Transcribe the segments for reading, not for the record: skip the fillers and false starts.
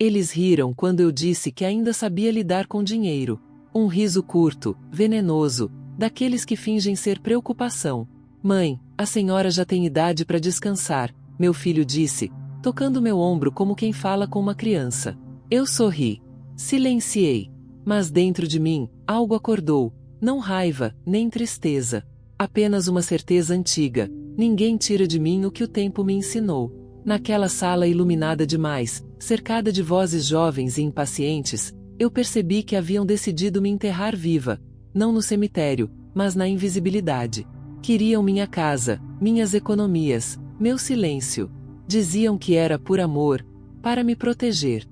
Eles riram quando eu disse que ainda sabia lidar com dinheiro. Um riso curto, venenoso, daqueles que fingem ser preocupação. Mãe, a senhora já tem idade para descansar, meu filho disse, tocando meu ombro como quem fala com uma criança. Eu sorri. Silenciei. Mas dentro de mim, algo acordou, não raiva, nem tristeza. Apenas uma certeza antiga: ninguém tira de mim o que o tempo me ensinou. Naquela sala iluminada demais, cercada de vozes jovens e impacientes, eu percebi que haviam decidido me enterrar viva, não no cemitério, mas na invisibilidade. Queriam minha casa, minhas economias, meu silêncio. Diziam que era por amor, para me proteger.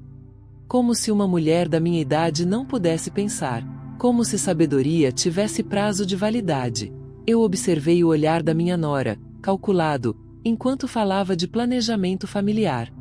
Como se uma mulher da minha idade não pudesse pensar. Como se sabedoria tivesse prazo de validade. Eu observei o olhar da minha nora, calculado, enquanto falava de planejamento familiar.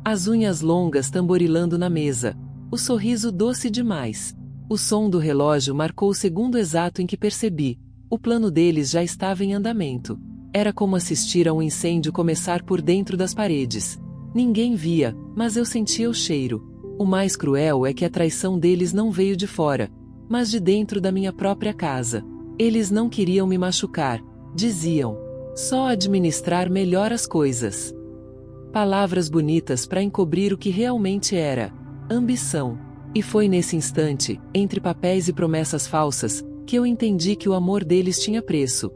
As unhas longas tamborilando na mesa, o sorriso doce demais. O som do relógio marcou o segundo exato em que percebi: o plano deles já estava em andamento. Era como assistir a um incêndio começar por dentro das paredes. Ninguém via, mas eu sentia o cheiro. O mais cruel é que a traição deles não veio de fora, mas de dentro da minha própria casa. Eles não queriam me machucar, diziam. Só administrar melhor as coisas. Palavras bonitas para encobrir o que realmente era: ambição. E foi nesse instante, entre papéis e promessas falsas, que eu entendi que o amor deles tinha preço.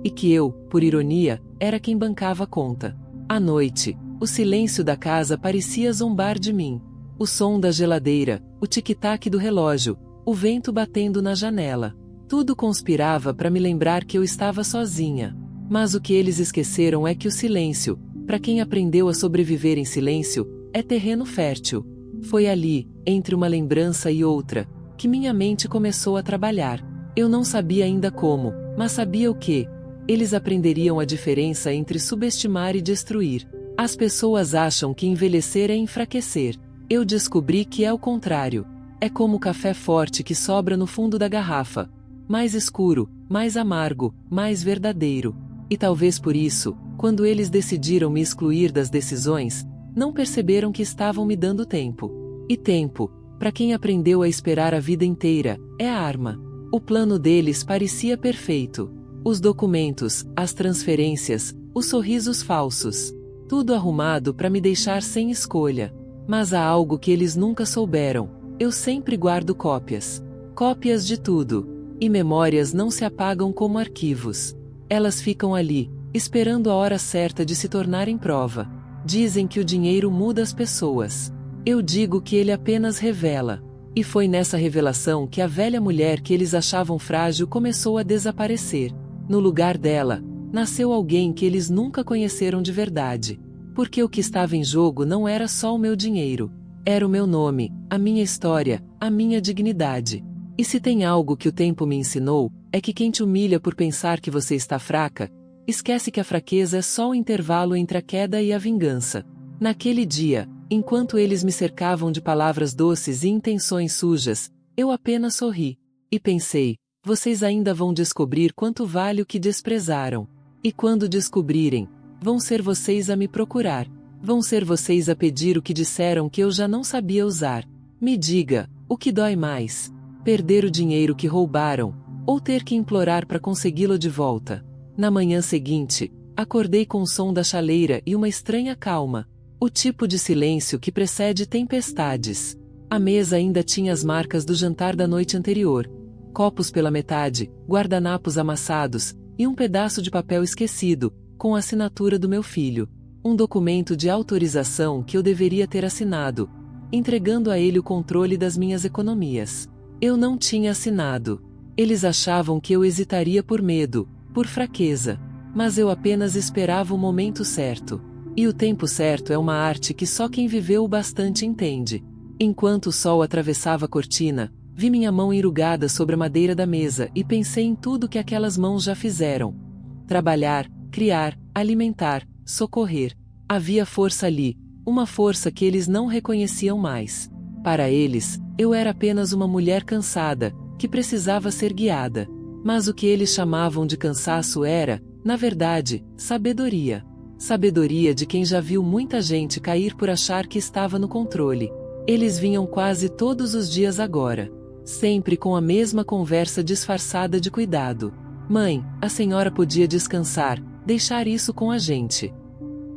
E que eu, por ironia, era quem bancava a conta. À noite, o silêncio da casa parecia zombar de mim. O som da geladeira, o tic-tac do relógio, o vento batendo na janela. Tudo conspirava para me lembrar que eu estava sozinha. Mas o que eles esqueceram é que o silêncio, para quem aprendeu a sobreviver em silêncio, é terreno fértil. Foi ali, entre uma lembrança e outra, que minha mente começou a trabalhar. Eu não sabia ainda como, mas sabia o que. Eles aprenderiam a diferença entre subestimar e destruir. As pessoas acham que envelhecer é enfraquecer. Eu descobri que é o contrário. É como o café forte que sobra no fundo da garrafa. Mais escuro, mais amargo, mais verdadeiro. E talvez por isso, quando eles decidiram me excluir das decisões, não perceberam que estavam me dando tempo. E tempo, para quem aprendeu a esperar a vida inteira, é a arma. O plano deles parecia perfeito. Os documentos, as transferências, os sorrisos falsos. Tudo arrumado para me deixar sem escolha. Mas há algo que eles nunca souberam: eu sempre guardo cópias. Cópias de tudo. E memórias não se apagam como arquivos. Elas ficam ali, esperando a hora certa de se tornarem prova. Dizem que o dinheiro muda as pessoas. Eu digo que ele apenas revela. E foi nessa revelação que a velha mulher que eles achavam frágil começou a desaparecer. No lugar dela, nasceu alguém que eles nunca conheceram de verdade. Porque o que estava em jogo não era só o meu dinheiro. Era o meu nome, a minha história, a minha dignidade. E se tem algo que o tempo me ensinou, é que quem te humilha por pensar que você está fraca, esquece que a fraqueza é só o intervalo entre a queda e a vingança. Naquele dia, enquanto eles me cercavam de palavras doces e intenções sujas, eu apenas sorri. E pensei: vocês ainda vão descobrir quanto vale o que desprezaram. E quando descobrirem, vão ser vocês a me procurar. Vão ser vocês a pedir o que disseram que eu já não sabia usar. Me diga, o que dói mais? Perder o dinheiro que roubaram, ou ter que implorar para consegui-lo de volta? Na manhã seguinte, acordei com o som da chaleira e uma estranha calma. O tipo de silêncio que precede tempestades. A mesa ainda tinha as marcas do jantar da noite anterior. Copos pela metade, guardanapos amassados, e um pedaço de papel esquecido, com a assinatura do meu filho. Um documento de autorização que eu deveria ter assinado, entregando a ele o controle das minhas economias. Eu não tinha assinado. Eles achavam que eu hesitaria por medo, por fraqueza. Mas eu apenas esperava o momento certo. E o tempo certo é uma arte que só quem viveu o bastante entende. Enquanto o sol atravessava a cortina, vi minha mão enrugada sobre a madeira da mesa e pensei em tudo que aquelas mãos já fizeram. Trabalhar, criar, alimentar, socorrer. Havia força ali, uma força que eles não reconheciam mais. Para eles, eu era apenas uma mulher cansada, que precisava ser guiada. Mas o que eles chamavam de cansaço era, na verdade, sabedoria. Sabedoria de quem já viu muita gente cair por achar que estava no controle. Eles vinham quase todos os dias agora. Sempre com a mesma conversa disfarçada de cuidado. Mãe, a senhora podia descansar, deixar isso com a gente.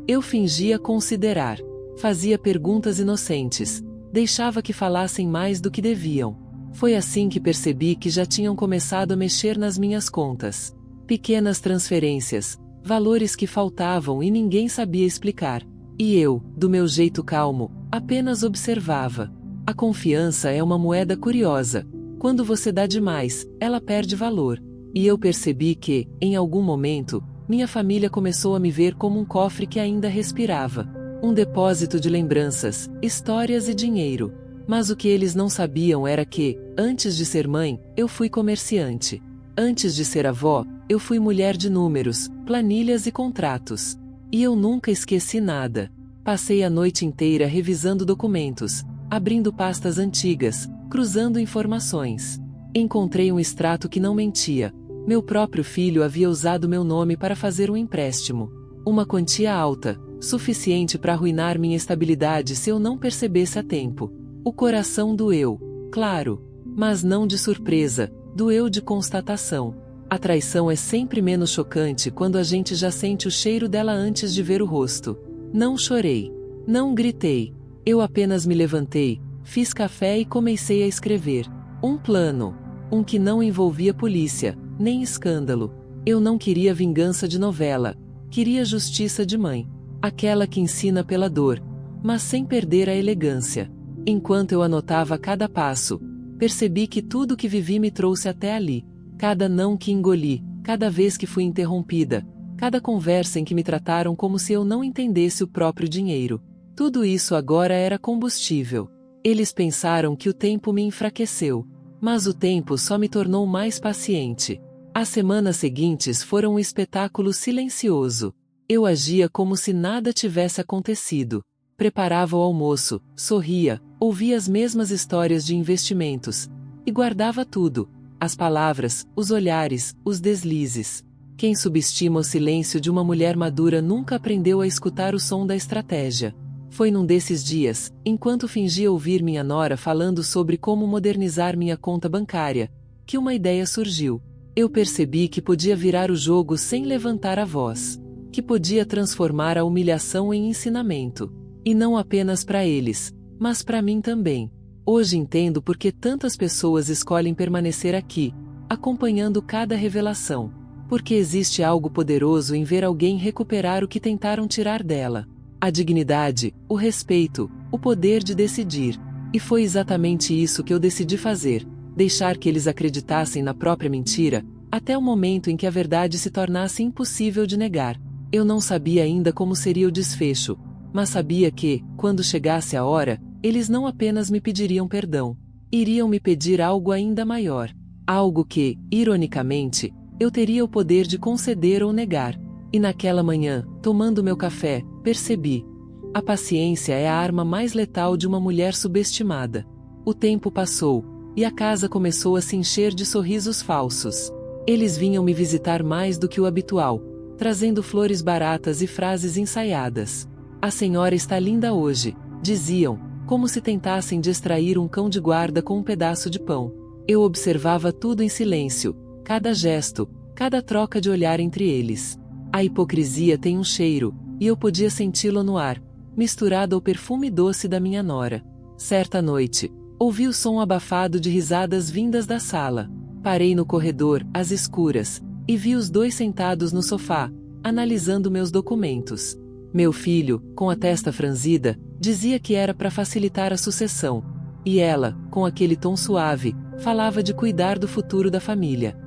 Eu fingia considerar. Fazia perguntas inocentes. Deixava que falassem mais do que deviam. Foi assim que percebi que já tinham começado a mexer nas minhas contas. Pequenas transferências, valores que faltavam e ninguém sabia explicar. E eu, do meu jeito calmo, apenas observava. A confiança é uma moeda curiosa. Quando você dá demais, ela perde valor. E eu percebi que, em algum momento, minha família começou a me ver como um cofre que ainda respirava. Um depósito de lembranças, histórias e dinheiro. Mas o que eles não sabiam era que, antes de ser mãe, eu fui comerciante. Antes de ser avó, eu fui mulher de números, planilhas e contratos. E eu nunca esqueci nada. Passei a noite inteira revisando documentos, abrindo pastas antigas, cruzando informações. Encontrei um extrato que não mentia. Meu próprio filho havia usado meu nome para fazer um empréstimo. Uma quantia alta, suficiente para arruinar minha estabilidade se eu não percebesse a tempo. O coração doeu, claro, mas não de surpresa, doeu de constatação. A traição é sempre menos chocante quando a gente já sente o cheiro dela antes de ver o rosto. Não chorei. Não gritei. Eu apenas me levantei, fiz café e comecei a escrever. Um plano. Um que não envolvia polícia, nem escândalo. Eu não queria vingança de novela. Queria justiça de mãe. Aquela que ensina pela dor, mas sem perder a elegância. Enquanto eu anotava cada passo, percebi que tudo que vivi me trouxe até ali. Cada não que engoli, cada vez que fui interrompida, cada conversa em que me trataram como se eu não entendesse o próprio dinheiro. Tudo isso agora era combustível. Eles pensaram que o tempo me enfraqueceu, mas o tempo só me tornou mais paciente. As semanas seguintes foram um espetáculo silencioso. Eu agia como se nada tivesse acontecido. Preparava o almoço, sorria, ouvia as mesmas histórias de investimentos. E guardava tudo. As palavras, os olhares, os deslizes. Quem subestima o silêncio de uma mulher madura nunca aprendeu a escutar o som da estratégia. Foi num desses dias, enquanto fingia ouvir minha nora falando sobre como modernizar minha conta bancária, que uma ideia surgiu. Eu percebi que podia virar o jogo sem levantar a voz. Que podia transformar a humilhação em ensinamento. E não apenas para eles, mas para mim também. Hoje entendo por que tantas pessoas escolhem permanecer aqui, acompanhando cada revelação. Porque existe algo poderoso em ver alguém recuperar o que tentaram tirar dela. A dignidade, o respeito, o poder de decidir. E foi exatamente isso que eu decidi fazer. Deixar que eles acreditassem na própria mentira, até o momento em que a verdade se tornasse impossível de negar. Eu não sabia ainda como seria o desfecho, mas sabia que, quando chegasse a hora, eles não apenas me pediriam perdão, iriam me pedir algo ainda maior. Algo que, ironicamente, eu teria o poder de conceder ou negar. E naquela manhã, tomando meu café, percebi. A paciência é a arma mais letal de uma mulher subestimada. O tempo passou, e a casa começou a se encher de sorrisos falsos. Eles vinham me visitar mais do que o habitual, trazendo flores baratas e frases ensaiadas. A senhora está linda hoje, diziam, como se tentassem distrair um cão de guarda com um pedaço de pão. Eu observava tudo em silêncio, cada gesto, cada troca de olhar entre eles. A hipocrisia tem um cheiro, e eu podia senti-lo no ar, misturado ao perfume doce da minha nora. Certa noite, ouvi o som abafado de risadas vindas da sala. Parei no corredor, às escuras, e vi os dois sentados no sofá, analisando meus documentos. Meu filho, com a testa franzida, dizia que era para facilitar a sucessão. E ela, com aquele tom suave, falava de cuidar do futuro da família.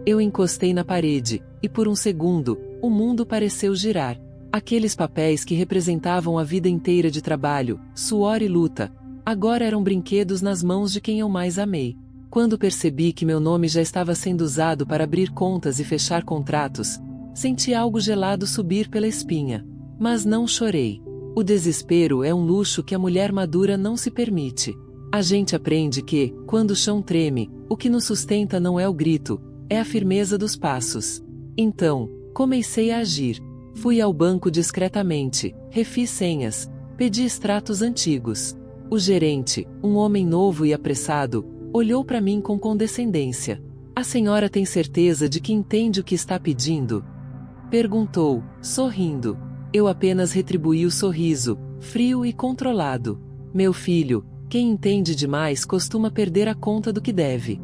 Eu encostei na parede, e por um segundo, o mundo pareceu girar. Aqueles papéis que representavam a vida inteira de trabalho, suor e luta, agora eram brinquedos nas mãos de quem eu mais amei. Quando percebi que meu nome já estava sendo usado para abrir contas e fechar contratos, senti algo gelado subir pela espinha. Mas não chorei. O desespero é um luxo que a mulher madura não se permite. A gente aprende que, quando o chão treme, o que nos sustenta não é o grito, é a firmeza dos passos. Então, comecei a agir. Fui ao banco discretamente, refiz senhas, pedi extratos antigos. O gerente, um homem novo e apressado, olhou para mim com condescendência. A senhora tem certeza de que entende o que está pedindo? Perguntou, sorrindo. Eu apenas retribuí o sorriso, frio e controlado. Meu filho, quem entende demais costuma perder a conta do que deve.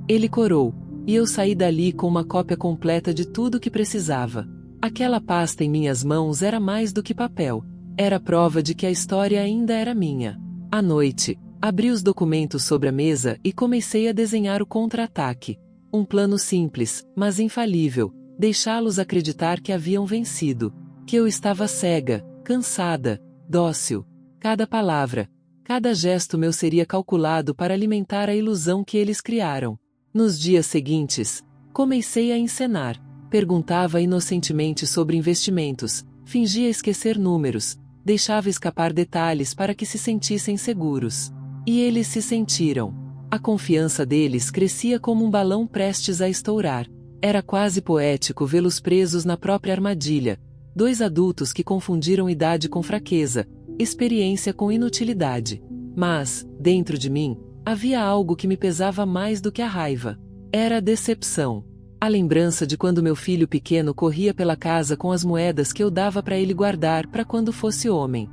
Ele corou, e eu saí dali com uma cópia completa de tudo o que precisava. Aquela pasta em minhas mãos era mais do que papel. Era prova de que a história ainda era minha. À noite, abri os documentos sobre a mesa e comecei a desenhar o contra-ataque. Um plano simples, mas infalível, deixá-los acreditar que haviam vencido. Que eu estava cega, cansada, dócil. Cada palavra, cada gesto meu seria calculado para alimentar a ilusão que eles criaram. Nos dias seguintes, comecei a encenar. Perguntava inocentemente sobre investimentos, fingia esquecer números, deixava escapar detalhes para que se sentissem seguros. E eles se sentiram. A confiança deles crescia como um balão prestes a estourar. Era quase poético vê-los presos na própria armadilha. Dois adultos que confundiram idade com fraqueza, experiência com inutilidade. Mas, dentro de mim, havia algo que me pesava mais do que a raiva. Era a decepção. A lembrança de quando meu filho pequeno corria pela casa com as moedas que eu dava para ele guardar para quando fosse homem.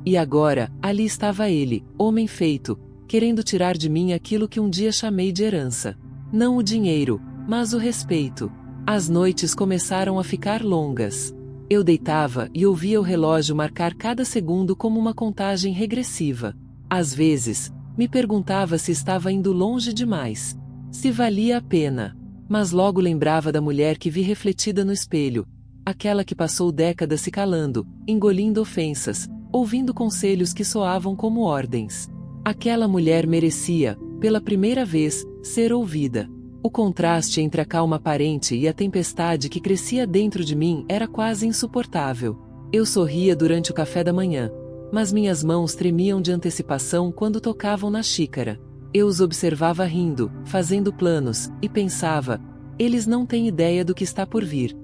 E agora, ali estava ele, homem feito, querendo tirar de mim aquilo que um dia chamei de herança. Não o dinheiro, mas o respeito. As noites começaram a ficar longas. Eu deitava e ouvia o relógio marcar cada segundo como uma contagem regressiva. Às vezes, me perguntava se estava indo longe demais. Se valia a pena. Mas logo lembrava da mulher que vi refletida no espelho. Aquela que passou décadas se calando, engolindo ofensas, ouvindo conselhos que soavam como ordens. Aquela mulher merecia, pela primeira vez, ser ouvida. O contraste entre a calma aparente e a tempestade que crescia dentro de mim era quase insuportável. Eu sorria durante o café da manhã, mas minhas mãos tremiam de antecipação quando tocavam na xícara. Eu os observava rindo, fazendo planos, e pensava, eles não têm ideia do que está por vir.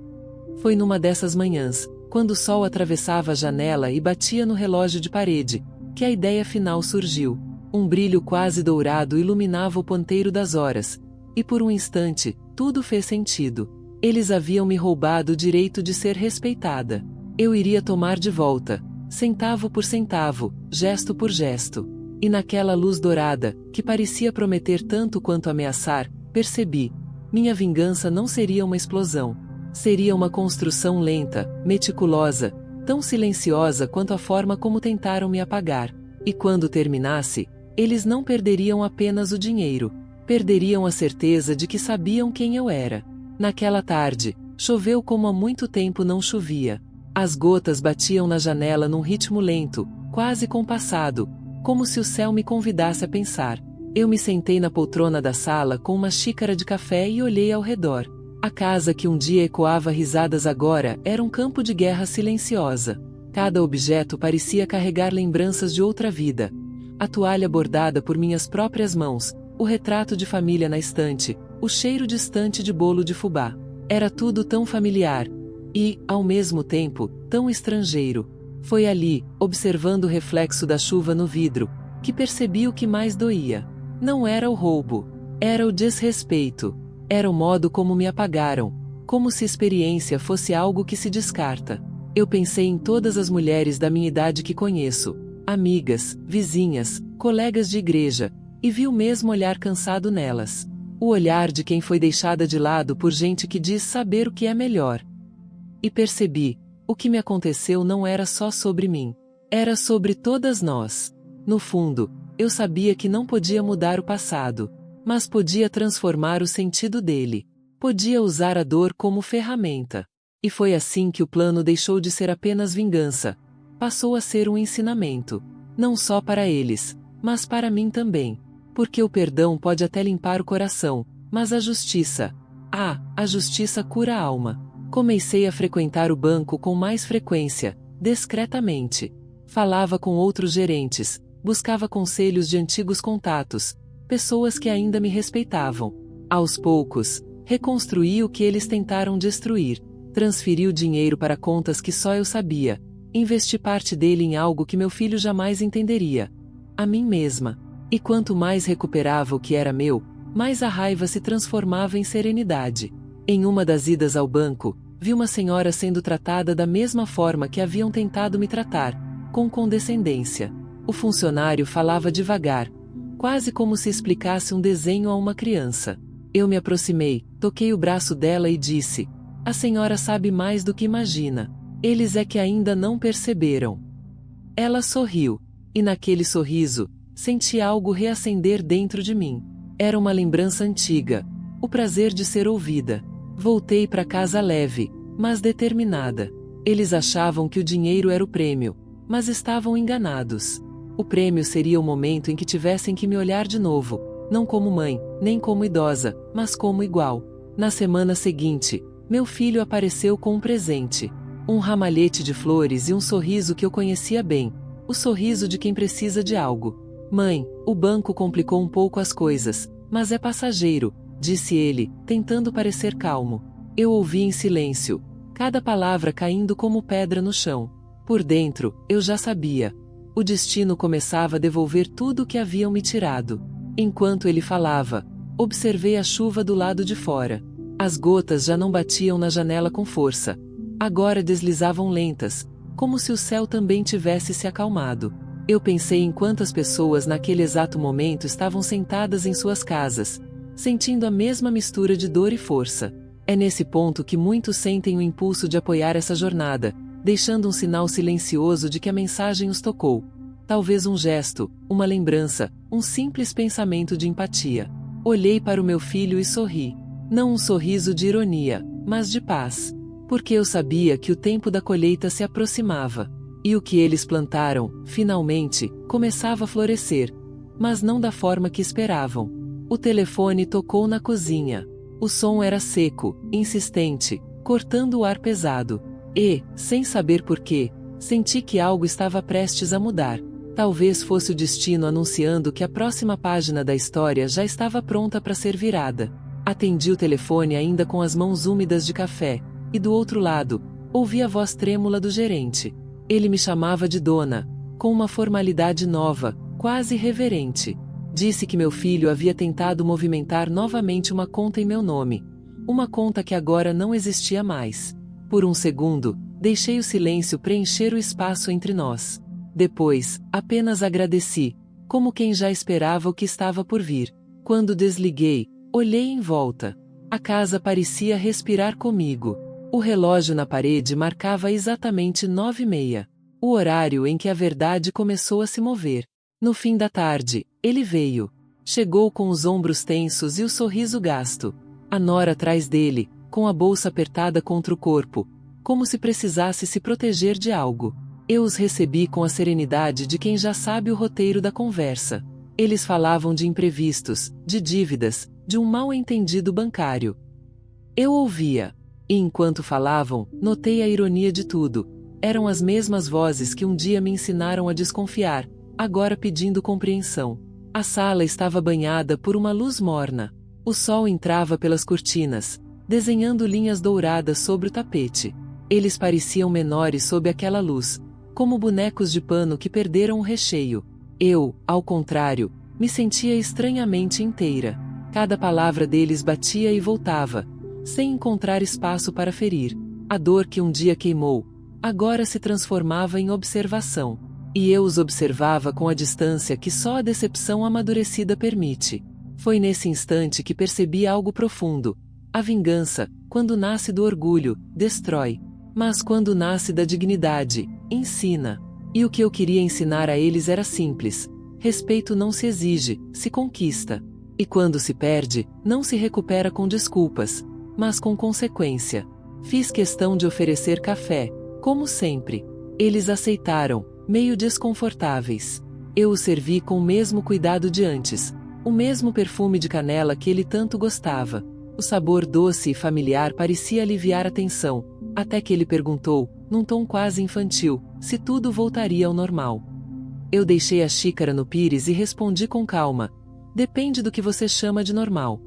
Foi numa dessas manhãs, quando o sol atravessava a janela e batia no relógio de parede, que a ideia final surgiu. Um brilho quase dourado iluminava o ponteiro das horas, e por um instante, tudo fez sentido. Eles haviam me roubado o direito de ser respeitada. Eu iria tomar de volta, centavo por centavo, gesto por gesto. E naquela luz dourada, que parecia prometer tanto quanto ameaçar, percebi. Minha vingança não seria uma explosão. Seria uma construção lenta, meticulosa, tão silenciosa quanto a forma como tentaram me apagar. E quando terminasse, eles não perderiam apenas o dinheiro. Perderiam a certeza de que sabiam quem eu era. Naquela tarde, choveu como há muito tempo não chovia. As gotas batiam na janela num ritmo lento, quase compassado, como se o céu me convidasse a pensar. Eu me sentei na poltrona da sala com uma xícara de café e olhei ao redor. A casa que um dia ecoava risadas agora era um campo de guerra silenciosa. Cada objeto parecia carregar lembranças de outra vida. A toalha bordada por minhas próprias mãos, o retrato de família na estante, o cheiro distante de bolo de fubá. Era tudo tão familiar e, ao mesmo tempo, tão estrangeiro. Foi ali, observando o reflexo da chuva no vidro, que percebi o que mais doía. Não era o roubo. Era o desrespeito. Era o modo como me apagaram, como se experiência fosse algo que se descarta. Eu pensei em todas as mulheres da minha idade que conheço, amigas, vizinhas, colegas de igreja, e vi o mesmo olhar cansado nelas. O olhar de quem foi deixada de lado por gente que diz saber o que é melhor. E percebi, o que me aconteceu não era só sobre mim. Era sobre todas nós. No fundo, eu sabia que não podia mudar o passado, mas podia transformar o sentido dele. Podia usar a dor como ferramenta. E foi assim que o plano deixou de ser apenas vingança. Passou a ser um ensinamento. Não só para eles, mas para mim também. Porque o perdão pode até limpar o coração, mas a justiça... a justiça cura a alma. Comecei a frequentar o banco com mais frequência, discretamente. Falava com outros gerentes, buscava conselhos de antigos contatos, pessoas que ainda me respeitavam. Aos poucos, reconstruí o que eles tentaram destruir. Transferi o dinheiro para contas que só eu sabia. Investi parte dele em algo que meu filho jamais entenderia. a mim mesma. E quanto mais recuperava o que era meu, mais a raiva se transformava em serenidade. Em uma das idas ao banco, vi uma senhora sendo tratada da mesma forma que haviam tentado me tratar, com condescendência. O funcionário falava devagar, quase como se explicasse um desenho a uma criança. Eu me aproximei, toquei o braço dela e disse: "A senhora sabe mais do que imagina. Eles é que ainda não perceberam." Ela sorriu, e naquele sorriso, senti algo reacender dentro de mim. Era uma lembrança antiga, o prazer de ser ouvida. Voltei para casa leve, mas determinada. Eles achavam que o dinheiro era o prêmio, mas estavam enganados. O prêmio seria o momento em que tivessem que me olhar de novo, não como mãe, nem como idosa, mas como igual. Na semana seguinte, meu filho apareceu com um presente. Um ramalhete de flores e um sorriso que eu conhecia bem. O sorriso de quem precisa de algo. "Mãe, o banco complicou um pouco as coisas, mas é passageiro", disse ele, tentando parecer calmo. Eu ouvi em silêncio, cada palavra caindo como pedra no chão. Por dentro, eu já sabia. O destino começava a devolver tudo o que haviam me tirado. Enquanto ele falava, observei a chuva do lado de fora. As gotas já não batiam na janela com força. Agora deslizavam lentas, como se o céu também tivesse se acalmado. Eu pensei em quantas pessoas naquele exato momento estavam sentadas em suas casas, sentindo a mesma mistura de dor e força. É nesse ponto que muitos sentem o impulso de apoiar essa jornada, deixando um sinal silencioso de que a mensagem os tocou. Talvez um gesto, uma lembrança, um simples pensamento de empatia. Olhei para o meu filho e sorri. Não um sorriso de ironia, mas de paz. Porque eu sabia que o tempo da colheita se aproximava. E o que eles plantaram, finalmente, começava a florescer. Mas não da forma que esperavam. O telefone tocou na cozinha. O som era seco, insistente, cortando o ar pesado. E, sem saber porquê, senti que algo estava prestes a mudar. Talvez fosse o destino anunciando que a próxima página da história já estava pronta para ser virada. Atendi o telefone ainda com as mãos úmidas de café, e do outro lado, ouvi a voz trêmula do gerente. Ele me chamava de dona, com uma formalidade nova, quase reverente. Disse que meu filho havia tentado movimentar novamente uma conta em meu nome. Uma conta que agora não existia mais. Por um segundo, deixei o silêncio preencher o espaço entre nós. Depois, apenas agradeci, como quem já esperava o que estava por vir. Quando desliguei, olhei em volta. A casa parecia respirar comigo. O relógio na parede marcava exatamente 9h30. O horário em que a verdade começou a se mover. No fim da tarde, ele veio. Chegou com os ombros tensos e o sorriso gasto. A nora atrás dele, com a bolsa apertada contra o corpo, como se precisasse se proteger de algo. Eu os recebi com a serenidade de quem já sabe o roteiro da conversa. Eles falavam de imprevistos, de dívidas, de um mal-entendido bancário. Eu ouvia. E enquanto falavam, notei a ironia de tudo. Eram as mesmas vozes que um dia me ensinaram a desconfiar, agora pedindo compreensão. A sala estava banhada por uma luz morna. O sol entrava pelas cortinas, desenhando linhas douradas sobre o tapete. Eles pareciam menores sob aquela luz, como bonecos de pano que perderam o recheio. Eu, ao contrário, me sentia estranhamente inteira. Cada palavra deles batia e voltava, sem encontrar espaço para ferir. A dor que um dia queimou, agora se transformava em observação. E eu os observava com a distância que só a decepção amadurecida permite. Foi nesse instante que percebi algo profundo. A vingança, quando nasce do orgulho, destrói. Mas quando nasce da dignidade, ensina. E o que eu queria ensinar a eles era simples. Respeito não se exige, se conquista. E quando se perde, não se recupera com desculpas, mas com consequência. Fiz questão de oferecer café, como sempre. Eles aceitaram, meio desconfortáveis. Eu o servi com o mesmo cuidado de antes, o mesmo perfume de canela que ele tanto gostava. O sabor doce e familiar parecia aliviar a tensão, até que ele perguntou, num tom quase infantil, se tudo voltaria ao normal. Eu deixei a xícara no pires e respondi com calma: "Depende do que você chama de normal."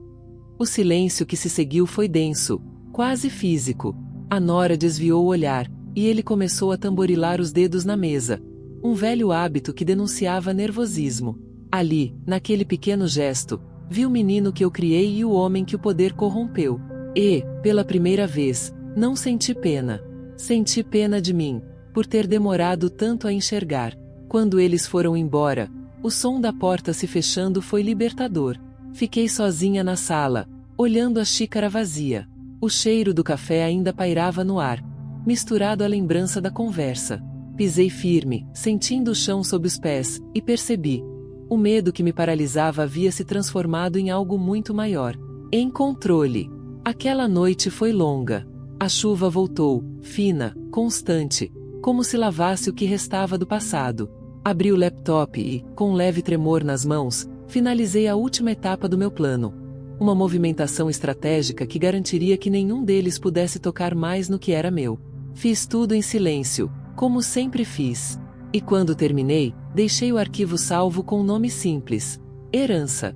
O silêncio que se seguiu foi denso, quase físico. A nora desviou o olhar, e ele começou a tamborilar os dedos na mesa. um velho hábito que denunciava nervosismo. Ali, naquele pequeno gesto, vi o menino que eu criei e o homem que o poder corrompeu. E, pela primeira vez, não senti pena. Senti pena de mim, por ter demorado tanto a enxergar. Quando eles foram embora, o som da porta se fechando foi libertador. Fiquei sozinha na sala, olhando a xícara vazia. O cheiro do café ainda pairava no ar, misturado à lembrança da conversa. Pisei firme, sentindo o chão sob os pés, e percebi. O medo que me paralisava havia se transformado em algo muito maior. Em controle. Aquela noite foi longa. A chuva voltou, fina, constante, como se lavasse o que restava do passado. Abri o laptop e, com um leve tremor nas mãos, finalizei a última etapa do meu plano. Uma movimentação estratégica que garantiria que nenhum deles pudesse tocar mais no que era meu. Fiz tudo em silêncio, como sempre fiz. E quando terminei, deixei o arquivo salvo com um nome simples: Herança.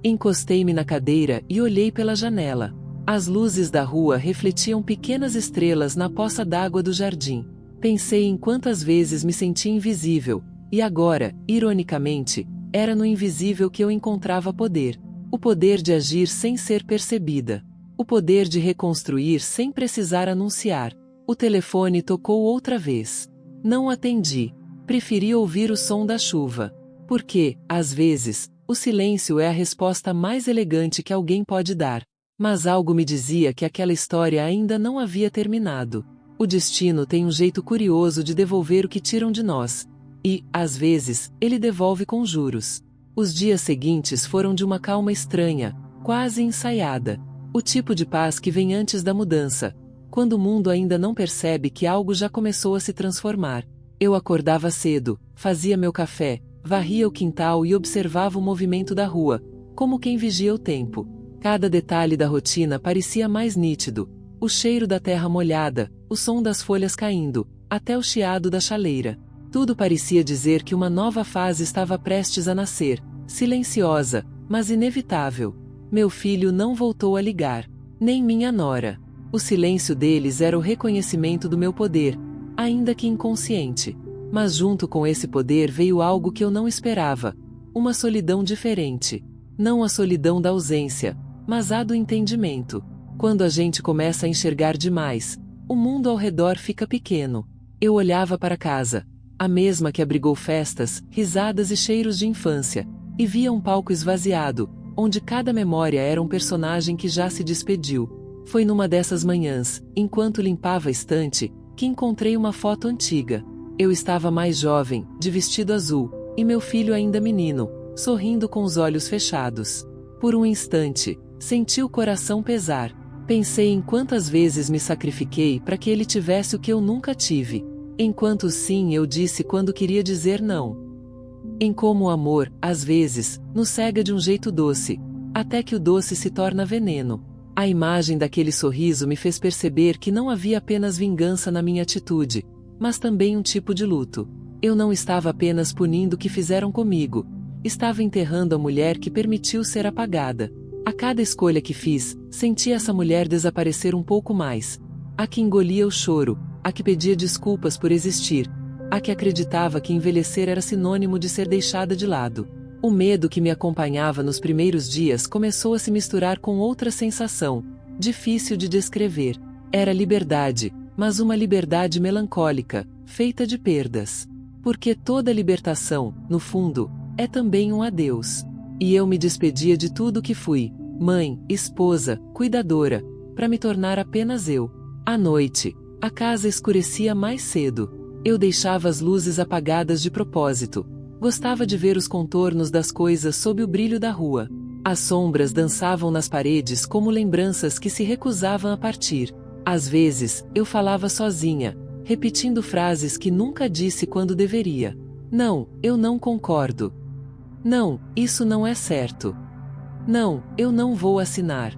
Encostei-me na cadeira e olhei pela janela. As luzes da rua refletiam pequenas estrelas na poça d'água do jardim. Pensei em quantas vezes me senti invisível, e agora, ironicamente, era no invisível que eu encontrava poder. O poder de agir sem ser percebida. O poder de reconstruir sem precisar anunciar. O telefone tocou outra vez. Não atendi. Preferi ouvir o som da chuva. Porque, às vezes, o silêncio é a resposta mais elegante que alguém pode dar. Mas algo me dizia que aquela história ainda não havia terminado. O destino tem um jeito curioso de devolver o que tiram de nós. E, às vezes, ele devolve com juros. Os dias seguintes foram de uma calma estranha, quase ensaiada. O tipo de paz que vem antes da mudança, quando o mundo ainda não percebe que algo já começou a se transformar. Eu acordava cedo, fazia meu café, varria o quintal e observava o movimento da rua, como quem vigia o tempo. Cada detalhe da rotina parecia mais nítido. O cheiro da terra molhada, o som das folhas caindo, até o chiado da chaleira. Tudo parecia dizer que uma nova fase estava prestes a nascer, silenciosa, mas inevitável. Meu filho não voltou a ligar, nem minha nora. O silêncio deles era o reconhecimento do meu poder, ainda que inconsciente. Mas junto com esse poder veio algo que eu não esperava, uma solidão diferente. Não a solidão da ausência, mas a do entendimento. Quando a gente começa a enxergar demais, o mundo ao redor fica pequeno. Eu olhava para casa, a mesma que abrigou festas, risadas e cheiros de infância, e via um palco esvaziado, onde cada memória era um personagem que já se despediu. Foi numa dessas manhãs, enquanto limpava a estante, que encontrei uma foto antiga. Eu estava mais jovem, de vestido azul, e meu filho ainda menino, sorrindo com os olhos fechados. Por um instante, senti o coração pesar. Pensei em quantas vezes me sacrifiquei para que ele tivesse o que eu nunca tive. Enquanto sim eu disse quando queria dizer não. Em como o amor, às vezes, nos cega de um jeito doce, até que o doce se torna veneno. A imagem daquele sorriso me fez perceber que não havia apenas vingança na minha atitude, mas também um tipo de luto. Eu não estava apenas punindo o que fizeram comigo, estava enterrando a mulher que permitiu ser apagada. A cada escolha que fiz, senti essa mulher desaparecer um pouco mais. A que engolia o choro, a que pedia desculpas por existir, a que acreditava que envelhecer era sinônimo de ser deixada de lado. O medo que me acompanhava nos primeiros dias começou a se misturar com outra sensação, difícil de descrever. Era liberdade, mas uma liberdade melancólica, feita de perdas. Porque toda libertação, no fundo, é também um adeus. E eu me despedia de tudo que fui, mãe, esposa, cuidadora, para me tornar apenas eu. À noite, a casa escurecia mais cedo. Eu deixava as luzes apagadas de propósito. Gostava de ver os contornos das coisas sob o brilho da rua. As sombras dançavam nas paredes como lembranças que se recusavam a partir. Às vezes, eu falava sozinha, repetindo frases que nunca disse quando deveria. Não, eu não concordo. Não, isso não é certo. Não, eu não vou assinar.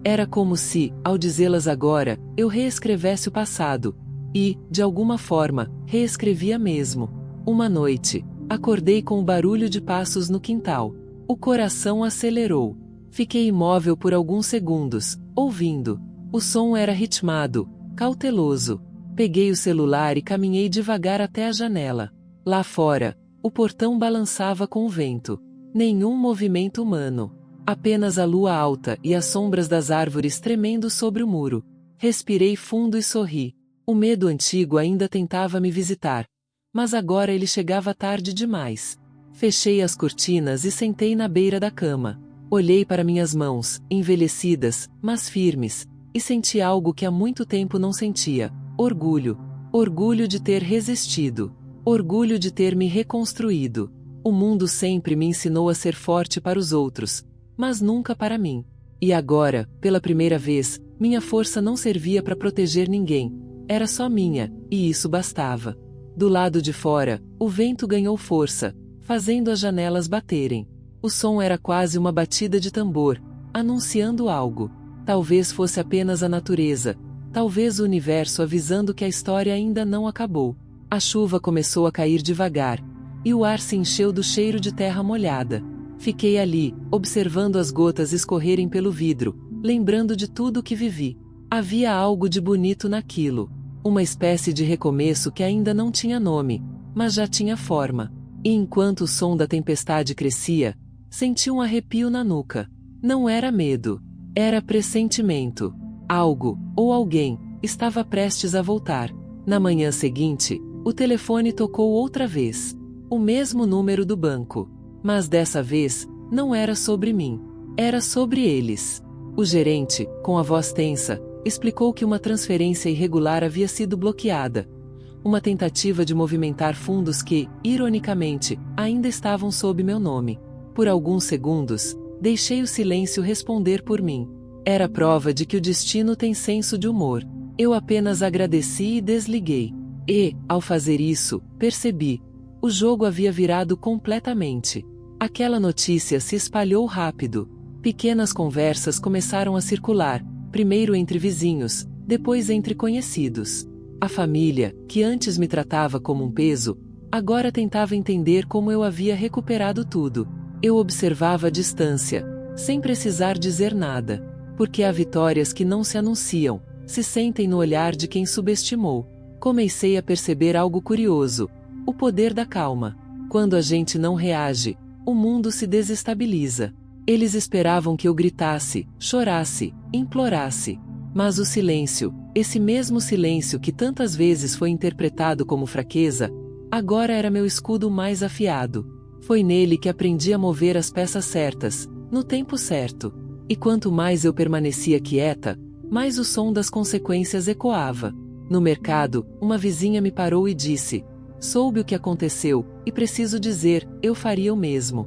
Era como se, ao dizê-las agora, eu reescrevesse o passado. E, de alguma forma, reescrevia mesmo. Uma noite, acordei com o barulho de passos no quintal. O coração acelerou. Fiquei imóvel por alguns segundos, ouvindo. O som era ritmado, cauteloso. Peguei o celular e caminhei devagar até a janela. Lá fora, o portão balançava com o vento. Nenhum movimento humano. Apenas a lua alta e as sombras das árvores tremendo sobre o muro. Respirei fundo e sorri. O medo antigo ainda tentava me visitar. Mas agora ele chegava tarde demais. Fechei as cortinas e sentei na beira da cama. Olhei para minhas mãos, envelhecidas, mas firmes, e senti algo que há muito tempo não sentia: orgulho. Orgulho de ter resistido. Orgulho de ter me reconstruído. O mundo sempre me ensinou a ser forte para os outros, mas nunca para mim. E agora, pela primeira vez, minha força não servia para proteger ninguém. Era só minha, e isso bastava. Do lado de fora, o vento ganhou força, fazendo as janelas baterem. O som era quase uma batida de tambor, anunciando algo. Talvez fosse apenas a natureza, talvez o universo avisando que a história ainda não acabou. A chuva começou a cair devagar, e o ar se encheu do cheiro de terra molhada. Fiquei ali, observando as gotas escorrerem pelo vidro, lembrando de tudo o que vivi. Havia algo de bonito naquilo. Uma espécie de recomeço que ainda não tinha nome, mas já tinha forma. E enquanto o som da tempestade crescia, senti um arrepio na nuca. Não era medo. Era pressentimento. Algo, ou alguém, estava prestes a voltar. Na manhã seguinte, o telefone tocou outra vez. O mesmo número do banco. Mas dessa vez, não era sobre mim. Era sobre eles. O gerente, com a voz tensa, explicou que uma transferência irregular havia sido bloqueada. Uma tentativa de movimentar fundos que, ironicamente, ainda estavam sob meu nome. Por alguns segundos, deixei o silêncio responder por mim. Era prova de que o destino tem senso de humor. Eu apenas agradeci e desliguei. E, ao fazer isso, percebi. O jogo havia virado completamente. Aquela notícia se espalhou rápido. Pequenas conversas começaram a circular, primeiro entre vizinhos, depois entre conhecidos. A família, que antes me tratava como um peso, agora tentava entender como eu havia recuperado tudo. Eu observava à distância, sem precisar dizer nada, porque há vitórias que não se anunciam, se sentem no olhar de quem subestimou. Comecei a perceber algo curioso: o poder da calma. Quando a gente não reage, o mundo se desestabiliza. Eles esperavam que eu gritasse, chorasse, implorasse. Mas o silêncio, esse mesmo silêncio que tantas vezes foi interpretado como fraqueza, agora era meu escudo mais afiado. Foi nele que aprendi a mover as peças certas, no tempo certo. E quanto mais eu permanecia quieta, mais o som das consequências ecoava. No mercado, uma vizinha me parou e disse: "Soube o que aconteceu, e preciso dizer, eu faria o mesmo."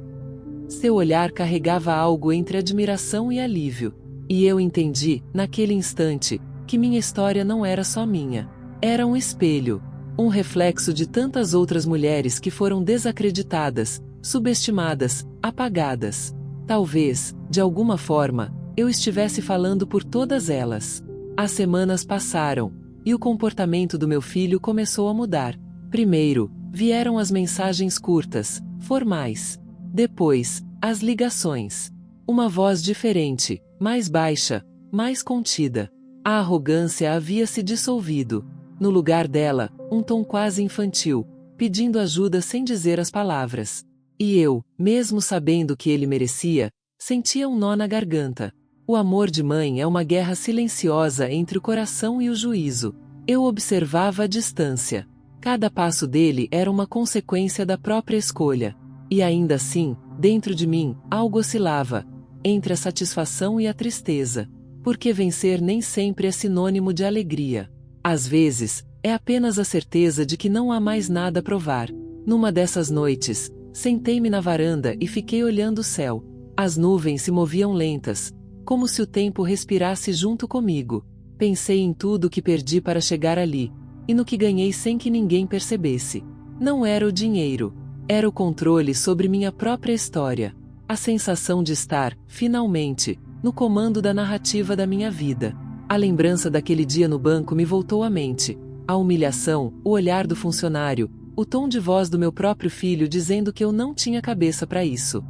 Seu olhar carregava algo entre admiração e alívio. E eu entendi, naquele instante, que minha história não era só minha. Era um espelho. Um reflexo de tantas outras mulheres que foram desacreditadas, subestimadas, apagadas. Talvez, de alguma forma, eu estivesse falando por todas elas. As semanas passaram, e o comportamento do meu filho começou a mudar. Primeiro, vieram as mensagens curtas, formais. Depois, as ligações. Uma voz diferente, mais baixa, mais contida. A arrogância havia se dissolvido. No lugar dela, um tom quase infantil, pedindo ajuda sem dizer as palavras. E eu, mesmo sabendo que ele merecia, sentia um nó na garganta. O amor de mãe é uma guerra silenciosa entre o coração e o juízo. Eu observava à distância. Cada passo dele era uma consequência da própria escolha. E ainda assim, dentro de mim, algo oscilava, entre a satisfação e a tristeza. Porque vencer nem sempre é sinônimo de alegria. Às vezes, é apenas a certeza de que não há mais nada a provar. Numa dessas noites, sentei-me na varanda e fiquei olhando o céu. As nuvens se moviam lentas, como se o tempo respirasse junto comigo. Pensei em tudo o que perdi para chegar ali, e no que ganhei sem que ninguém percebesse. Não era o dinheiro. Era o controle sobre minha própria história. A sensação de estar, finalmente, no comando da narrativa da minha vida. A lembrança daquele dia no banco me voltou à mente. A humilhação, o olhar do funcionário, o tom de voz do meu próprio filho dizendo que eu não tinha cabeça para isso.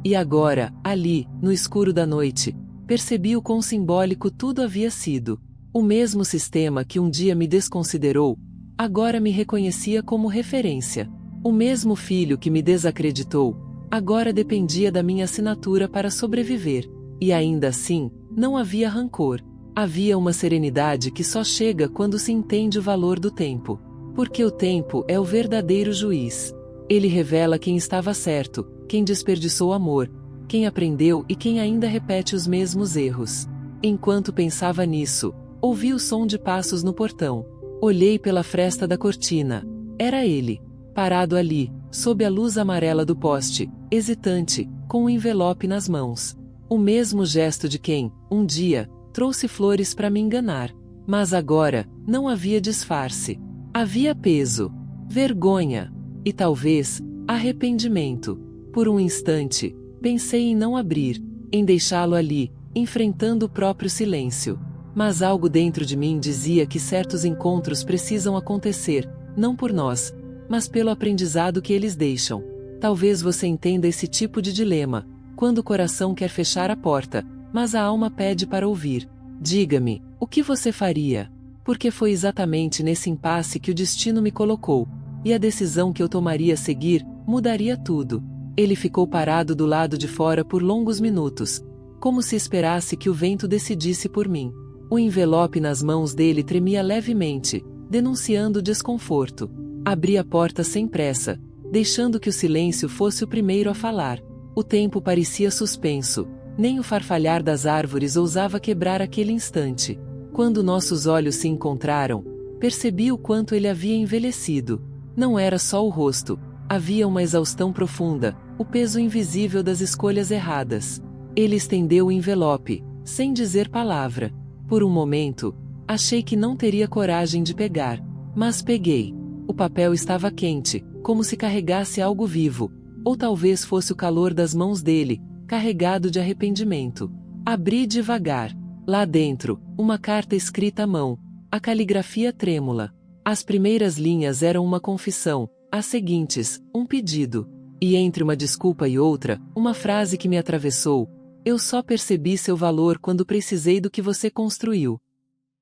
E agora, ali, no escuro da noite, percebi o quão simbólico tudo havia sido. O mesmo sistema que um dia me desconsiderou, agora me reconhecia como referência. O mesmo filho que me desacreditou, agora dependia da minha assinatura para sobreviver. E ainda assim, não havia rancor. Havia uma serenidade que só chega quando se entende o valor do tempo. Porque o tempo é o verdadeiro juiz. Ele revela quem estava certo, quem desperdiçou amor, quem aprendeu e quem ainda repete os mesmos erros. Enquanto pensava nisso, ouvi o som de passos no portão. Olhei pela fresta da cortina. Era ele, parado ali, sob a luz amarela do poste, hesitante, com um envelope nas mãos. O mesmo gesto de quem, um dia, trouxe flores para me enganar. Mas agora, não havia disfarce. Havia peso, vergonha e talvez arrependimento. Por um instante, pensei em não abrir, em deixá-lo ali, enfrentando o próprio silêncio. Mas algo dentro de mim dizia que certos encontros precisam acontecer, não por nós, mas pelo aprendizado que eles deixam. Talvez você entenda esse tipo de dilema, quando o coração quer fechar a porta, mas a alma pede para ouvir. Diga-me, o que você faria? Porque foi exatamente nesse impasse que o destino me colocou, e a decisão que eu tomaria a seguir mudaria tudo. Ele ficou parado do lado de fora por longos minutos, como se esperasse que o vento decidisse por mim. O envelope nas mãos dele tremia levemente, denunciando o desconforto. Abri a porta sem pressa, deixando que o silêncio fosse o primeiro a falar. O tempo parecia suspenso, nem o farfalhar das árvores ousava quebrar aquele instante. Quando nossos olhos se encontraram, percebi o quanto ele havia envelhecido. Não era só o rosto, havia uma exaustão profunda, o peso invisível das escolhas erradas. Ele estendeu o envelope, sem dizer palavra. Por um momento, achei que não teria coragem de pegar, mas peguei. O papel estava quente, como se carregasse algo vivo, ou talvez fosse o calor das mãos dele, carregado de arrependimento. Abri devagar. Lá dentro, uma carta escrita à mão, a caligrafia trêmula. As primeiras linhas eram uma confissão, as seguintes, um pedido. E entre uma desculpa e outra, uma frase que me atravessou: eu só percebi seu valor quando precisei do que você construiu.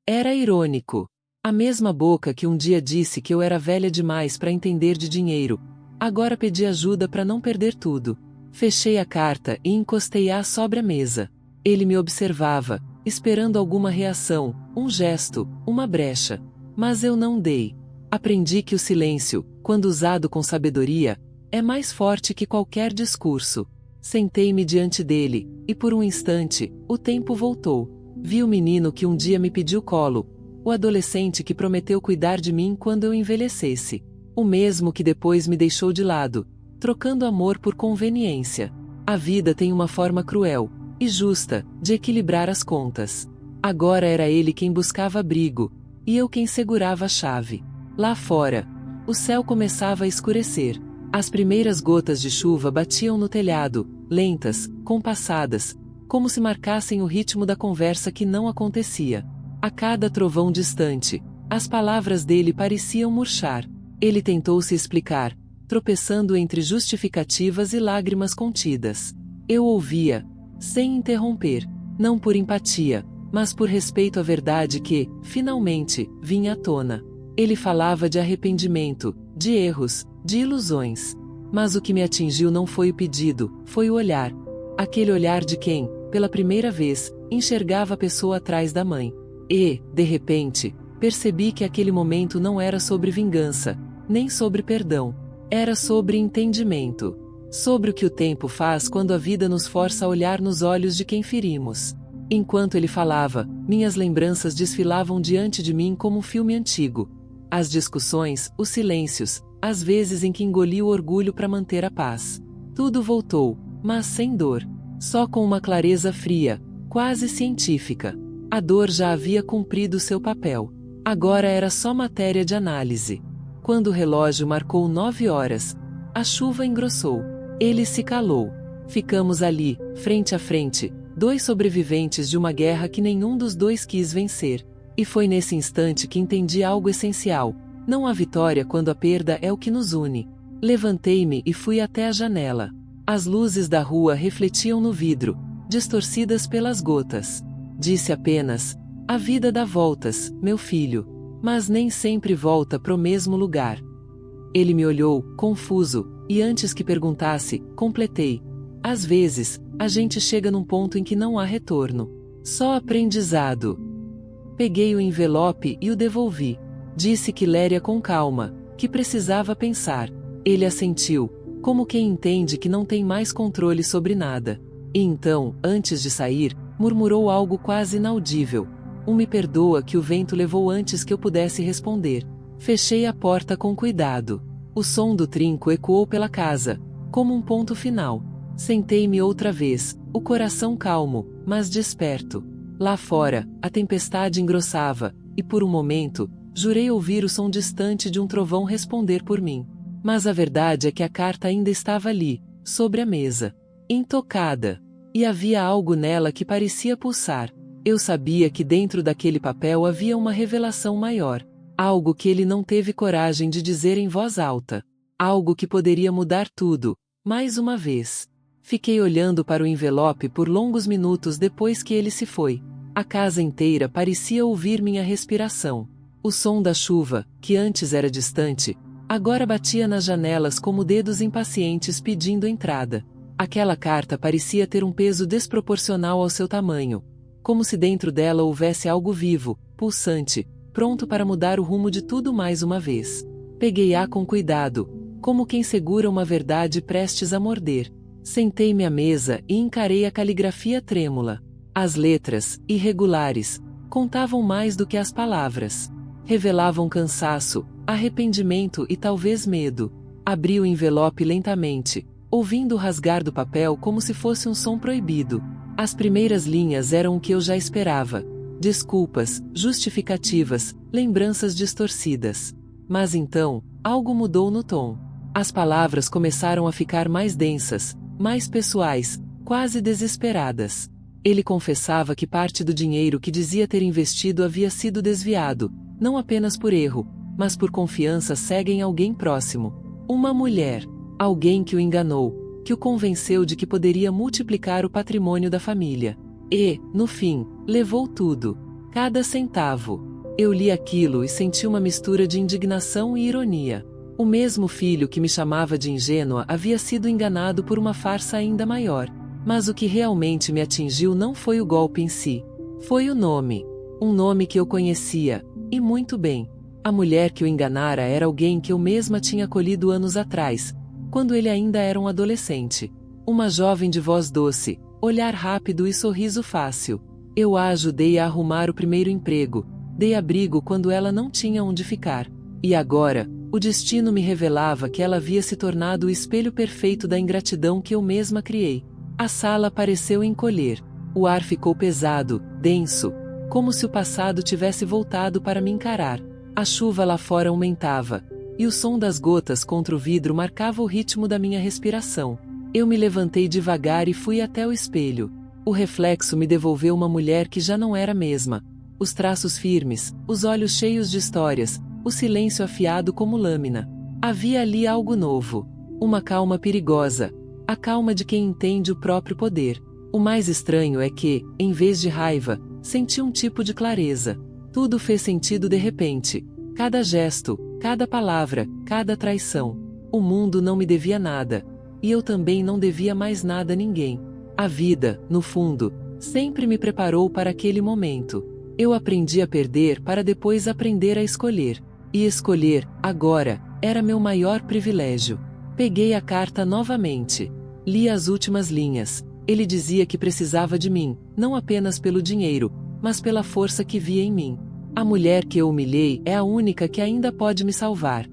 Era irônico. A mesma boca que um dia disse que eu era velha demais para entender de dinheiro, agora pedi ajuda para não perder tudo. Fechei a carta e encostei-a sobre a mesa. Ele me observava, esperando alguma reação, um gesto, uma brecha. Mas eu não dei. Aprendi que o silêncio, quando usado com sabedoria, é mais forte que qualquer discurso. Sentei-me diante dele, e por um instante, o tempo voltou. Vi o menino que um dia me pediu colo, o adolescente que prometeu cuidar de mim quando eu envelhecesse, o mesmo que depois me deixou de lado, trocando amor por conveniência. A vida tem uma forma cruel e justa de equilibrar as contas. Agora era ele quem buscava abrigo, e eu quem segurava a chave. Lá fora, o céu começava a escurecer. As primeiras gotas de chuva batiam no telhado, lentas, compassadas, como se marcassem o ritmo da conversa que não acontecia. A cada trovão distante, as palavras dele pareciam murchar. Ele tentou se explicar, tropeçando entre justificativas e lágrimas contidas. Eu ouvia, sem interromper, não por empatia, mas por respeito à verdade que, finalmente, vinha à tona. Ele falava de arrependimento, de erros, de ilusões. Mas o que me atingiu não foi o pedido, foi o olhar. Aquele olhar de quem, pela primeira vez, enxergava a pessoa atrás da mãe. E, de repente, percebi que aquele momento não era sobre vingança, nem sobre perdão. Era sobre entendimento. Sobre o que o tempo faz quando a vida nos força a olhar nos olhos de quem ferimos. Enquanto ele falava, minhas lembranças desfilavam diante de mim como um filme antigo. As discussões, os silêncios, as vezes em que engoli o orgulho para manter a paz. Tudo voltou, mas sem dor. Só com uma clareza fria, quase científica. A dor já havia cumprido seu papel. Agora era só matéria de análise. Quando o relógio marcou 9 horas, a chuva engrossou. Ele se calou. Ficamos ali, frente a frente, dois sobreviventes de uma guerra que nenhum dos dois quis vencer. E foi nesse instante que entendi algo essencial. Não há vitória quando a perda é o que nos une. Levantei-me e fui até a janela. As luzes da rua refletiam no vidro, distorcidas pelas gotas. Disse apenas: a vida dá voltas, meu filho. Mas nem sempre volta pro mesmo lugar. Ele me olhou, confuso, e antes que perguntasse, completei. Às vezes, a gente chega num ponto em que não há retorno. Só aprendizado. Peguei o envelope e o devolvi. Disse que leria com calma, que precisava pensar. Ele assentiu, como quem entende que não tem mais controle sobre nada. E então, antes de sair, murmurou algo quase inaudível. Me perdoa que o vento levou antes que eu pudesse responder. Fechei a porta com cuidado. O som do trinco ecoou pela casa, como um ponto final. Sentei-me outra vez, o coração calmo, mas desperto. Lá fora, a tempestade engrossava, e por um momento, jurei ouvir o som distante de um trovão responder por mim. Mas a verdade é que a carta ainda estava ali, sobre a mesa. Intocada. E havia algo nela que parecia pulsar. Eu sabia que dentro daquele papel havia uma revelação maior. Algo que ele não teve coragem de dizer em voz alta. Algo que poderia mudar tudo, mais uma vez. Fiquei olhando para o envelope por longos minutos depois que ele se foi. A casa inteira parecia ouvir minha respiração. O som da chuva, que antes era distante, agora batia nas janelas como dedos impacientes pedindo entrada. Aquela carta parecia ter um peso desproporcional ao seu tamanho, como se dentro dela houvesse algo vivo, pulsante, pronto para mudar o rumo de tudo mais uma vez. Peguei-a com cuidado, como quem segura uma verdade prestes a morder. Sentei-me à mesa e encarei a caligrafia trêmula. As letras, irregulares, contavam mais do que as palavras. Revelavam cansaço, arrependimento e talvez medo. Abri o envelope lentamente, ouvindo o rasgar do papel como se fosse um som proibido. As primeiras linhas eram o que eu já esperava. Desculpas, justificativas, lembranças distorcidas. Mas então, algo mudou no tom. As palavras começaram a ficar mais densas, mais pessoais, quase desesperadas. Ele confessava que parte do dinheiro que dizia ter investido havia sido desviado, não apenas por erro, mas por confiança cega em alguém próximo. Uma mulher. Alguém que o enganou, que o convenceu de que poderia multiplicar o patrimônio da família. E, no fim, levou tudo. Cada centavo. Eu li aquilo e senti uma mistura de indignação e ironia. O mesmo filho que me chamava de ingênua havia sido enganado por uma farsa ainda maior. Mas o que realmente me atingiu não foi o golpe em si. Foi o nome. Um nome que eu conhecia, e muito bem. A mulher que o enganara era alguém que eu mesma tinha acolhido anos atrás, quando ele ainda era um adolescente. Uma jovem de voz doce, olhar rápido e sorriso fácil. Eu a ajudei a arrumar o primeiro emprego, dei abrigo quando ela não tinha onde ficar. E agora, o destino me revelava que ela havia se tornado o espelho perfeito da ingratidão que eu mesma criei. A sala pareceu encolher. O ar ficou pesado, denso, como se o passado tivesse voltado para me encarar. A chuva lá fora aumentava, e o som das gotas contra o vidro marcava o ritmo da minha respiração. Eu me levantei devagar e fui até o espelho. O reflexo me devolveu uma mulher que já não era a mesma. Os traços firmes, os olhos cheios de histórias, o silêncio afiado como lâmina. Havia ali algo novo. Uma calma perigosa. A calma de quem entende o próprio poder. O mais estranho é que, em vez de raiva, senti um tipo de clareza. Tudo fez sentido de repente. Cada gesto, cada palavra, cada traição. O mundo não me devia nada. E eu também não devia mais nada a ninguém. A vida, no fundo, sempre me preparou para aquele momento. Eu aprendi a perder para depois aprender a escolher. E escolher, agora, era meu maior privilégio. Peguei a carta novamente. Li as últimas linhas. Ele dizia que precisava de mim, não apenas pelo dinheiro, mas pela força que via em mim. A mulher que eu humilhei é a única que ainda pode me salvar.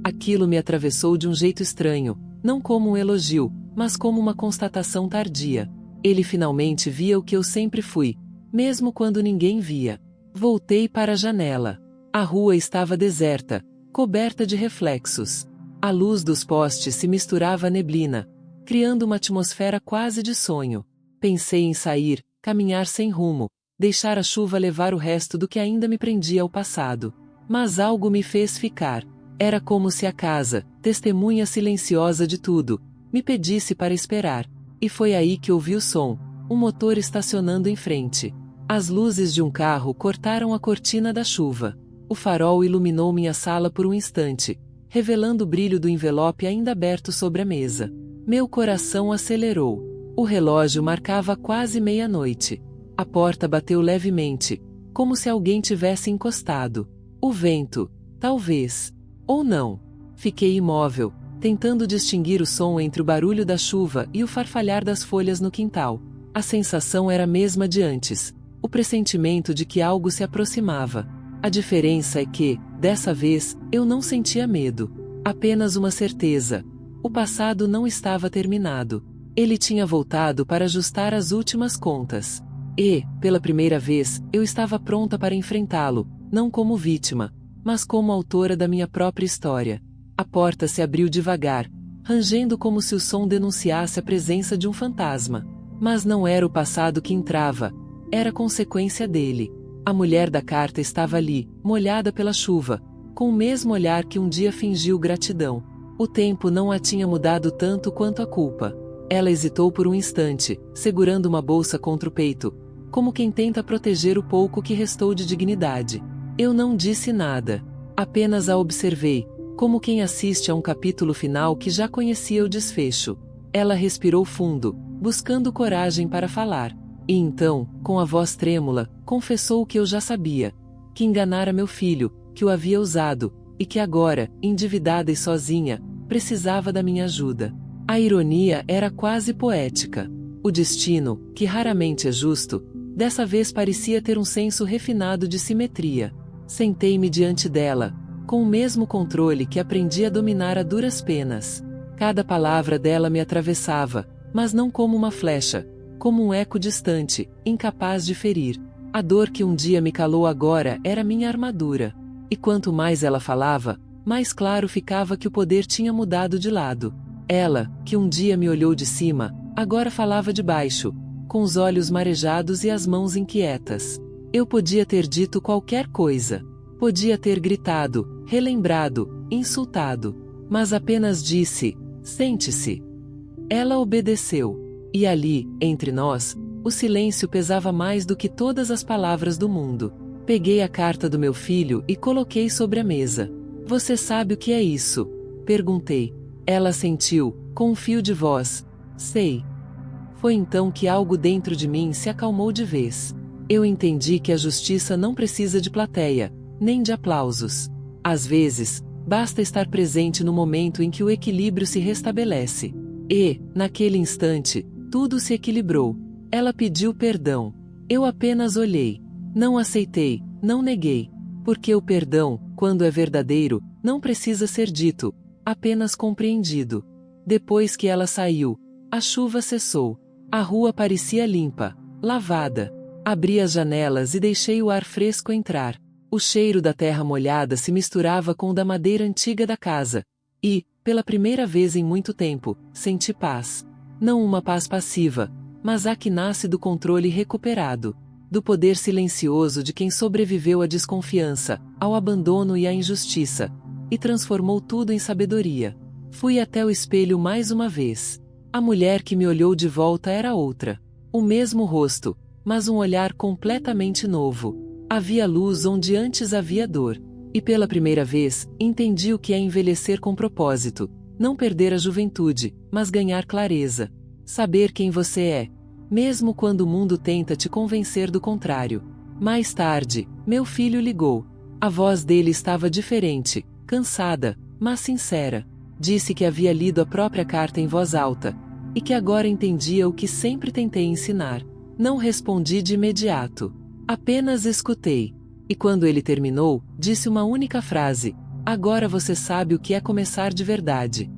Aquilo me atravessou de um jeito estranho, não como um elogio, mas como uma constatação tardia. Ele finalmente via o que eu sempre fui, mesmo quando ninguém via. Voltei para a janela. A rua estava deserta, coberta de reflexos. A luz dos postes se misturava à neblina, criando uma atmosfera quase de sonho. Pensei em sair, caminhar sem rumo, deixar a chuva levar o resto do que ainda me prendia ao passado. Mas algo me fez ficar. Era como se a casa, testemunha silenciosa de tudo, me pedisse para esperar. E foi aí que ouvi o som, um motor estacionando em frente. As luzes de um carro cortaram a cortina da chuva. O farol iluminou minha sala por um instante, revelando o brilho do envelope ainda aberto sobre a mesa. Meu coração acelerou. O relógio marcava quase meia-noite. A porta bateu levemente, como se alguém tivesse encostado. O vento, talvez. Ou não. Fiquei imóvel, tentando distinguir o som entre o barulho da chuva e o farfalhar das folhas no quintal. A sensação era a mesma de antes, o pressentimento de que algo se aproximava. A diferença é que, dessa vez, eu não sentia medo. Apenas uma certeza. O passado não estava terminado. Ele tinha voltado para ajustar as últimas contas. E, pela primeira vez, eu estava pronta para enfrentá-lo, não como vítima, mas como autora da minha própria história. A porta se abriu devagar, rangendo como se o som denunciasse a presença de um fantasma. Mas não era o passado que entrava, era consequência dele. A mulher da carta estava ali, molhada pela chuva, com o mesmo olhar que um dia fingiu gratidão. O tempo não a tinha mudado tanto quanto a culpa. Ela hesitou por um instante, segurando uma bolsa contra o peito, como quem tenta proteger o pouco que restou de dignidade. Eu não disse nada. Apenas a observei, como quem assiste a um capítulo final que já conhecia o desfecho. Ela respirou fundo, buscando coragem para falar. E então, com a voz trêmula, confessou o que eu já sabia. Que enganara meu filho, que o havia usado, e que agora, endividada e sozinha, precisava da minha ajuda. A ironia era quase poética. O destino, que raramente é justo, dessa vez parecia ter um senso refinado de simetria. Sentei-me diante dela, com o mesmo controle que aprendi a dominar a duras penas. Cada palavra dela me atravessava, mas não como uma flecha, como um eco distante, incapaz de ferir. A dor que um dia me calou agora era minha armadura. E quanto mais ela falava, mais claro ficava que o poder tinha mudado de lado. Ela, que um dia me olhou de cima, agora falava de baixo, com os olhos marejados e as mãos inquietas. Eu podia ter dito qualquer coisa. Podia ter gritado, relembrado, insultado. Mas apenas disse: sente-se. Ela obedeceu. E ali, entre nós, o silêncio pesava mais do que todas as palavras do mundo. Peguei a carta do meu filho e coloquei sobre a mesa. Você sabe o que é isso? Perguntei. Ela assentiu, com um fio de voz. Sei. Foi então que algo dentro de mim se acalmou de vez. Eu entendi que a justiça não precisa de plateia, nem de aplausos. Às vezes, basta estar presente no momento em que o equilíbrio se restabelece. E, naquele instante, tudo se equilibrou. Ela pediu perdão. Eu apenas olhei. Não aceitei, não neguei. Porque o perdão, quando é verdadeiro, não precisa ser dito, apenas compreendido. Depois que ela saiu, a chuva cessou. A rua parecia limpa, lavada. Abri as janelas e deixei o ar fresco entrar. O cheiro da terra molhada se misturava com o da madeira antiga da casa. E, pela primeira vez em muito tempo, senti paz. Não uma paz passiva, mas a que nasce do controle recuperado. Do poder silencioso de quem sobreviveu à desconfiança, ao abandono e à injustiça, e transformou tudo em sabedoria. Fui até o espelho mais uma vez. A mulher que me olhou de volta era outra. O mesmo rosto, mas um olhar completamente novo. Havia luz onde antes havia dor. E pela primeira vez, entendi o que é envelhecer com propósito. Não perder a juventude, mas ganhar clareza. Saber quem você é, mesmo quando o mundo tenta te convencer do contrário. Mais tarde, meu filho ligou. A voz dele estava diferente, cansada, mas sincera. Disse que havia lido a própria carta em voz alta, e que agora entendia o que sempre tentei ensinar. Não respondi de imediato. Apenas escutei. E quando ele terminou, disse uma única frase: agora você sabe o que é começar de verdade.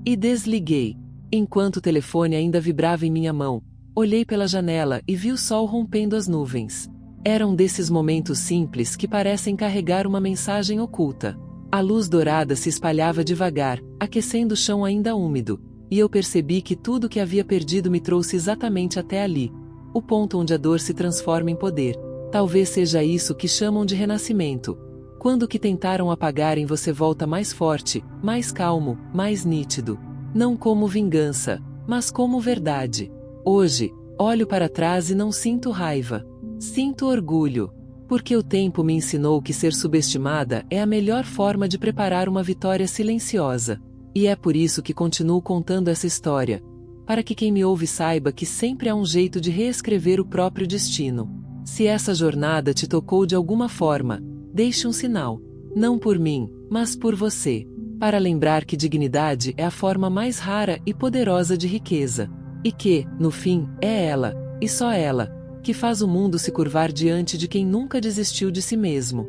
E desliguei. Enquanto o telefone ainda vibrava em minha mão, olhei pela janela e vi o sol rompendo as nuvens. Era um desses momentos simples que parecem carregar uma mensagem oculta. A luz dourada se espalhava devagar, aquecendo o chão ainda úmido, e eu percebi que tudo que havia perdido me trouxe exatamente até ali. O ponto onde a dor se transforma em poder. Talvez seja isso que chamam de renascimento. Quando o que tentaram apagar em você volta mais forte, mais calmo, mais nítido. Não como vingança, mas como verdade. Hoje, olho para trás e não sinto raiva. Sinto orgulho. Porque o tempo me ensinou que ser subestimada é a melhor forma de preparar uma vitória silenciosa. E é por isso que continuo contando essa história, para que quem me ouve saiba que sempre há um jeito de reescrever o próprio destino. Se essa jornada te tocou de alguma forma, deixe um sinal, não por mim, mas por você, para lembrar que dignidade é a forma mais rara e poderosa de riqueza, e que, no fim, é ela, e só ela, que faz o mundo se curvar diante de quem nunca desistiu de si mesmo.